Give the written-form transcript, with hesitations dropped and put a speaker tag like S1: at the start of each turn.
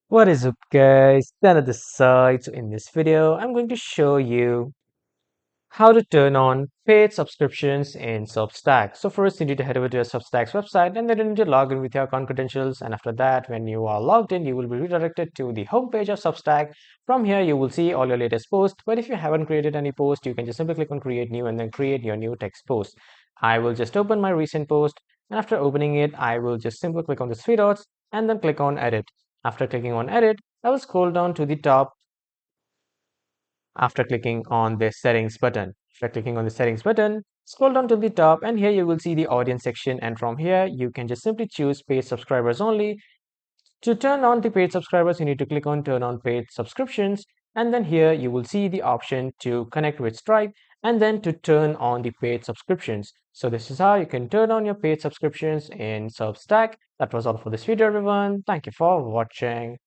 S1: What is up guys, Dana this side. So in this video, I'm going to show you how to turn on paid subscriptions in Substack. So first you need to head over to your Substack's website and then you need to log in with your account credentials. And after that, when you are logged in, you will be redirected to the homepage of Substack. From here, you will see all your latest posts. But if you haven't created any post, you can just simply click on create new and then create your new text post. I will just open my recent post. And after opening it, I will just simply click on the three dots and then click on edit. After clicking on edit, I will scroll down to the top after clicking on the settings button. After clicking on the settings button, scroll down to the top and here you will see the audience section, and from here you can just simply choose paid subscribers only. To turn on the paid subscribers, you need to click on turn on paid subscriptions, and then here you will see the option to connect with Stripe and then to turn on the paid subscriptions. So this is how you can turn on your paid subscriptions in Substack. That was all for this video everyone. Thank you for watching.